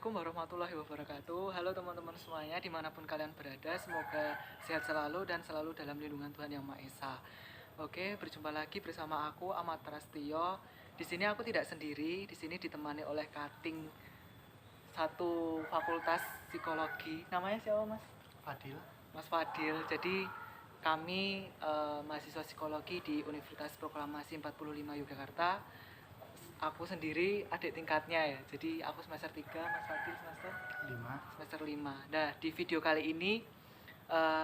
Assalamualaikum warahmatullahi wabarakatuh. Halo teman-teman semuanya dimanapun kalian berada, semoga sehat selalu dan selalu dalam lindungan Tuhan Yang Maha Esa. Oke, berjumpa lagi bersama aku Ahmad Prastio. Di sini aku tidak sendiri, di sini ditemani oleh Kating satu fakultas psikologi. Namanya siapa, Mas? Fadil. Mas Fadil. Jadi kami mahasiswa psikologi di Universitas Proklamasi 45 Yogyakarta. Aku sendiri adik tingkatnya ya. Jadi aku semester 3, Mas Fadil semester 5. Semester 5. Nah, di video kali ini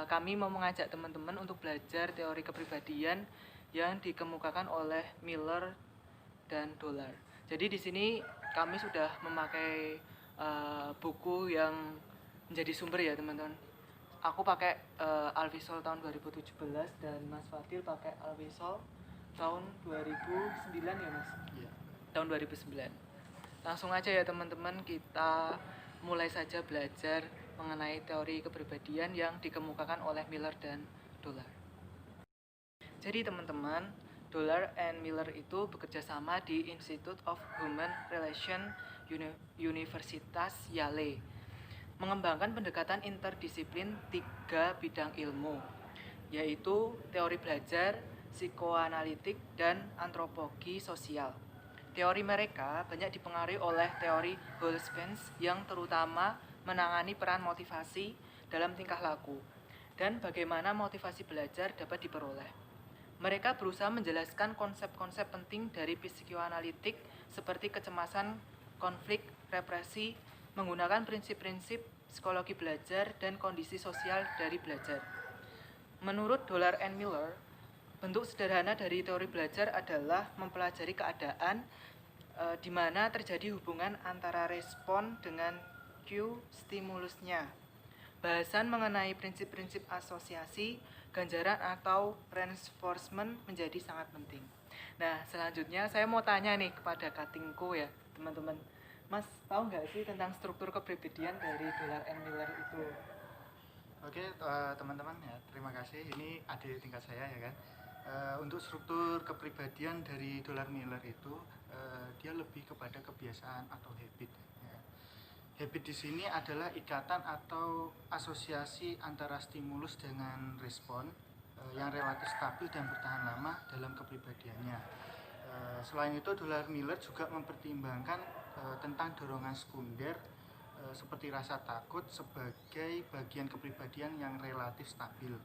kami mau mengajak teman-teman untuk belajar teori kepribadian yang dikemukakan oleh Miller dan Dollar. Jadi di sini kami sudah memakai buku yang menjadi sumber ya, teman-teman. Aku pakai Alvisol tahun 2017 dan Mas Fadil pakai Alvisol tahun 2009 ya, Mas? Iya. Tahun 2009. Langsung aja ya teman-teman, kita mulai saja belajar mengenai teori kepribadian yang dikemukakan oleh Miller dan Dollar. Jadi teman-teman, Dollar and Miller itu bekerja sama di Institute of Human Relations Universitas Yale, mengembangkan pendekatan interdisiplin 3 bidang ilmu, yaitu teori belajar, psikoanalitik, dan antropologi sosial. Teori mereka banyak dipengaruhi oleh teori Holospens yang terutama menangani peran motivasi dalam tingkah laku dan bagaimana motivasi belajar dapat diperoleh. Mereka berusaha menjelaskan konsep-konsep penting dari psikoanalitik seperti kecemasan, konflik, represi, menggunakan prinsip-prinsip psikologi belajar dan kondisi sosial dari belajar. Menurut Dollar and Miller, bentuk sederhana dari teori belajar adalah mempelajari keadaan di mana terjadi hubungan antara respon dengan cue stimulusnya. Bahasan mengenai prinsip-prinsip asosiasi, ganjaran atau reinforcement menjadi sangat penting. Nah, selanjutnya saya mau tanya nih kepada katingku ya, teman-teman. Mas, tahu nggak sih tentang struktur kepribadian dari Dollar and Miller itu? Oke, teman-teman ya, terima kasih. Ini adik tingkat saya ya kan. Untuk struktur kepribadian dari Dollar Miller itu dia lebih kepada kebiasaan atau habit. Ya. Habit di sini adalah ikatan atau asosiasi antara stimulus dengan respon yang relatif stabil dan bertahan lama dalam kepribadiannya. Selain itu, Dollar Miller juga mempertimbangkan tentang dorongan sekunder seperti rasa takut sebagai bagian kepribadian yang relatif stabil.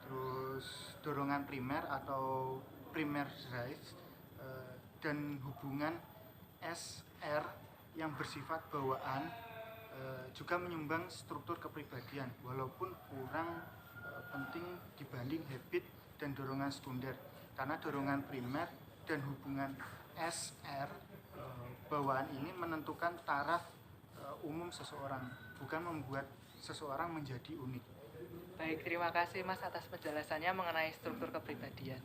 Terus dorongan primer atau primer drive dan hubungan SR yang bersifat bawaan juga menyumbang struktur kepribadian walaupun kurang penting dibanding habit dan dorongan sekunder, karena dorongan primer dan hubungan SR bawaan ini menentukan taraf umum seseorang, bukan membuat seseorang menjadi unik. Baik, terima kasih Mas atas penjelasannya mengenai struktur kepribadian.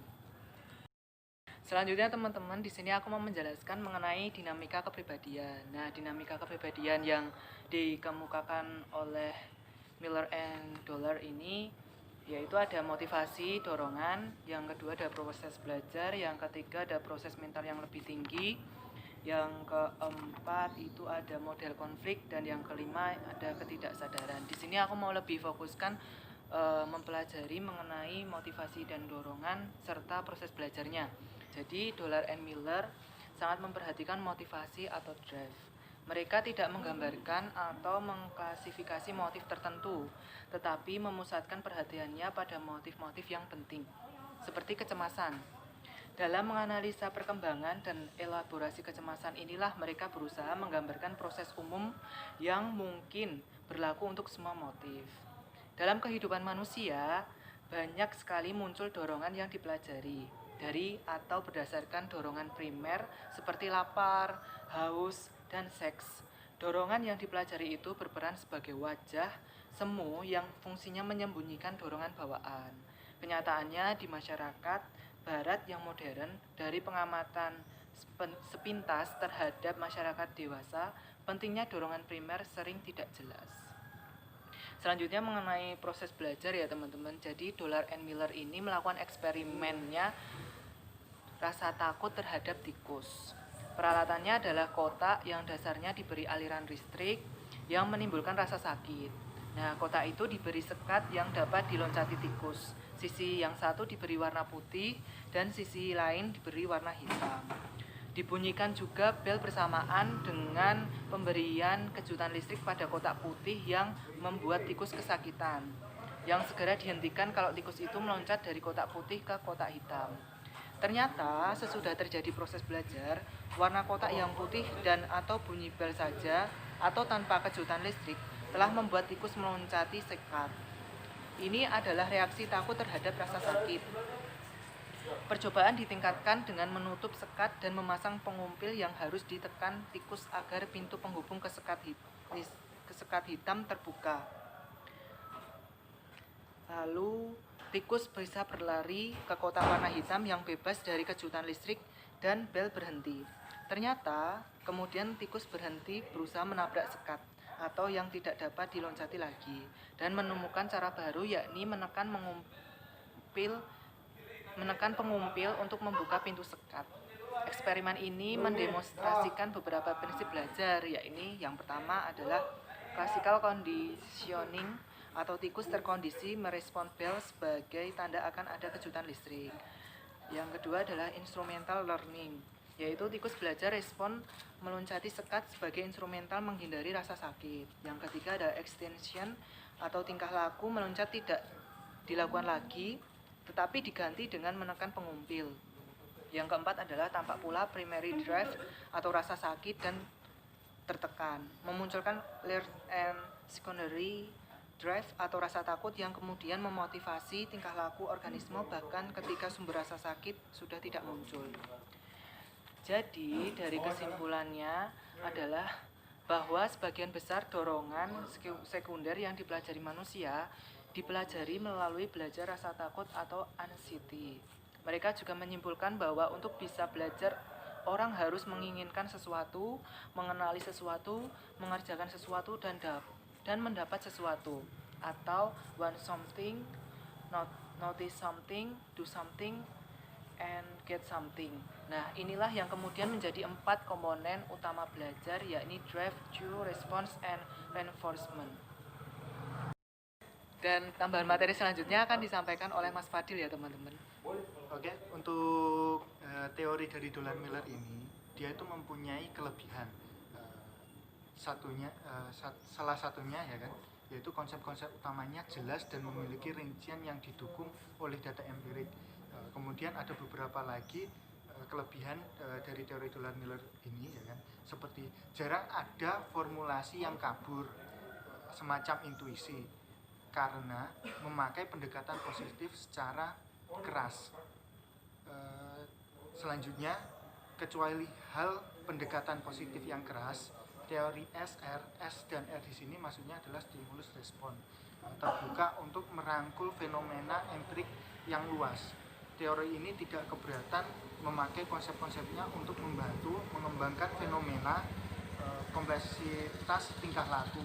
Selanjutnya teman-teman, di sini aku mau menjelaskan mengenai dinamika kepribadian. Nah, dinamika kepribadian yang dikemukakan oleh Miller and Dollar ini yaitu ada motivasi, dorongan, yang kedua ada proses belajar, yang ketiga ada proses mental yang lebih tinggi, yang keempat itu ada model konflik, dan yang kelima ada ketidaksadaran. Di sini aku mau lebih fokuskan mempelajari mengenai motivasi dan dorongan serta proses belajarnya. Jadi Dollar and Miller sangat memperhatikan motivasi atau drive. Mereka tidak menggambarkan atau mengklasifikasi motif tertentu, tetapi memusatkan perhatiannya pada motif-motif yang penting, seperti kecemasan. Dalam menganalisa perkembangan dan elaborasi kecemasan inilah mereka berusaha menggambarkan proses umum yang mungkin berlaku untuk semua motif. Dalam kehidupan manusia, banyak sekali muncul dorongan yang dipelajari dari atau berdasarkan dorongan primer seperti lapar, haus, dan seks. Dorongan yang dipelajari itu berperan sebagai wajah semu yang fungsinya menyembunyikan dorongan bawaan. Kenyataannya di masyarakat Barat yang modern, dari pengamatan sepintas terhadap masyarakat dewasa, pentingnya dorongan primer sering tidak jelas. Selanjutnya mengenai proses belajar ya teman-teman. Jadi Dollar and Miller ini melakukan eksperimennya rasa takut terhadap tikus. Peralatannya adalah kotak yang dasarnya diberi aliran listrik. yang menimbulkan rasa sakit. Nah, kotak itu diberi sekat yang dapat diloncati tikus. Sisi yang satu diberi warna putih dan sisi lain diberi warna hitam. Dibunyikan juga bel bersamaan dengan pemberian kejutan listrik pada kotak putih yang membuat tikus kesakitan, yang segera dihentikan kalau tikus itu meloncat dari kotak putih ke kotak hitam. Ternyata sesudah terjadi proses belajar, warna kotak yang putih dan atau bunyi bel saja atau tanpa kejutan listrik telah membuat tikus meloncati sekat. Ini adalah reaksi takut terhadap rasa sakit. Percobaan ditingkatkan dengan menutup sekat dan memasang pengumpil yang harus ditekan tikus agar pintu penghubung ke sekat hitam terbuka. Lalu tikus bisa berlari ke kotak warna hitam yang bebas dari kejutan listrik dan bel berhenti. Ternyata kemudian tikus berhenti berusaha menabrak sekat atau yang tidak dapat diloncati lagi dan menemukan cara baru, yakni menekan pengumpil untuk membuka pintu sekat. Eksperimen ini mendemonstrasikan beberapa prinsip belajar, yakni yang pertama adalah classical conditioning atau tikus terkondisi merespon bel sebagai tanda akan ada kejutan listrik. Yang kedua adalah instrumental learning, yaitu tikus belajar respon meloncati sekat sebagai instrumental menghindari rasa sakit. Yang ketiga ada extension atau tingkah laku meloncat tidak dilakukan lagi, tetapi diganti dengan menekan pengumpil. Yang keempat adalah tampak pula primary drive atau rasa sakit dan tertekan, memunculkan learned and secondary drive atau rasa takut yang kemudian memotivasi tingkah laku organisme bahkan ketika sumber rasa sakit sudah tidak muncul. Jadi dari kesimpulannya adalah bahwa sebagian besar dorongan sekunder yang dipelajari manusia dipelajari melalui belajar rasa takut atau anxiety. Mereka juga menyimpulkan bahwa untuk bisa belajar, orang harus menginginkan sesuatu, mengenali sesuatu, mengerjakan sesuatu, dan mendapat sesuatu, atau want something, notice something, do something, and get something. Nah, inilah yang kemudian menjadi 4 komponen utama belajar, yakni drive, cue, response, and reinforcement. Dan tambahan materi selanjutnya akan disampaikan oleh Mas Fadil ya teman-teman. Oke, untuk teori dari Dollard-Miller ini, dia itu mempunyai kelebihan. Salah satunya ya kan, yaitu konsep-konsep utamanya jelas dan memiliki rincian yang didukung oleh data empirik. Kemudian ada beberapa lagi kelebihan dari teori Dollard-Miller ini ya kan, seperti jarang ada formulasi yang kabur, semacam intuisi, karena memakai pendekatan positif secara keras. Selanjutnya, kecuali hal pendekatan positif yang keras, teori SR, S dan R di sini maksudnya adalah stimulus respon, terbuka untuk merangkul fenomena empirik yang luas. Teori ini tidak keberatan memakai konsep-konsepnya untuk membantu mengembangkan fenomena kompleksitas tingkah laku.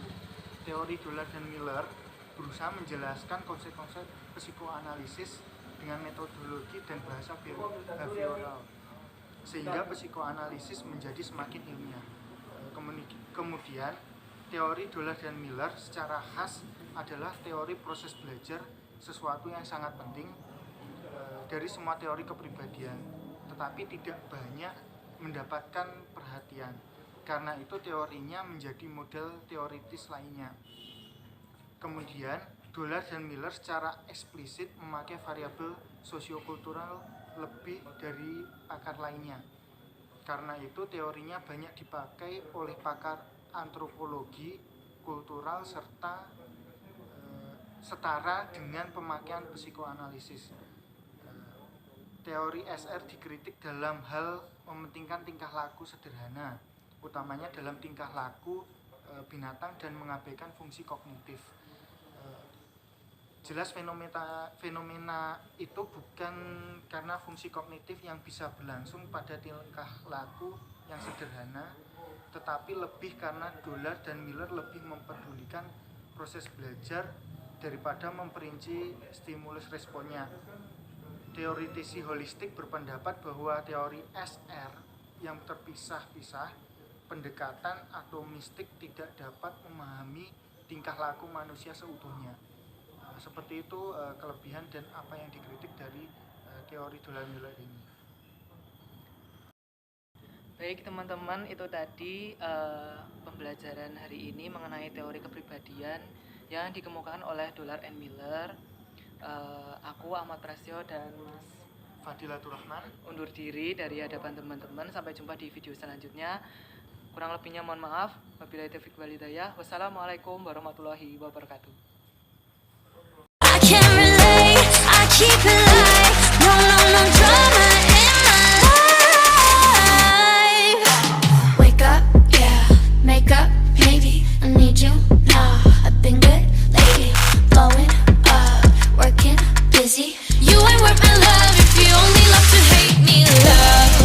Teori Dollard dan Miller berusaha menjelaskan konsep-konsep psikoanalisis dengan metodologi dan bahasa behavioral, sehingga psikoanalisis menjadi semakin ilmiah. Kemudian, teori Dollard dan Miller secara khas adalah teori proses belajar, sesuatu yang sangat penting dari semua teori kepribadian, tetapi tidak banyak mendapatkan perhatian. Karena itu teorinya menjadi model teoritis lainnya. Kemudian, Dollard dan Miller secara eksplisit memakai variabel sosiokultural lebih dari pakar lainnya. Karena itu teorinya banyak dipakai oleh pakar antropologi kultural serta setara dengan pemakaian psikoanalisis. Teori SR dikritik dalam hal mementingkan tingkah laku sederhana, utamanya dalam tingkah laku binatang dan mengabaikan fungsi kognitif. Jelas fenomena itu bukan karena fungsi kognitif yang bisa berlangsung pada tingkah laku yang sederhana, tetapi lebih karena Dollard dan Miller lebih mempedulikan proses belajar daripada memperinci stimulus responnya. Teoritisi holistik berpendapat bahwa teori SR yang terpisah-pisah pendekatan atau mistik tidak dapat memahami tingkah laku manusia seutuhnya. Seperti itu kelebihan dan apa yang dikritik dari teori dolar Miller ini. Baik teman-teman, itu tadi pembelajaran hari ini mengenai teori kepribadian yang dikemukakan oleh Dolar and Miller. Aku Ahmad Prasyo dan Mas Fadilatul Rahman undur diri dari hadapan teman-teman. Sampai jumpa di video selanjutnya. Kurang lebihnya mohon maaf. Wabillahi taufiq wal hidayah. Wassalamualaikum warahmatullahi wabarakatuh. I can't relate, I keep it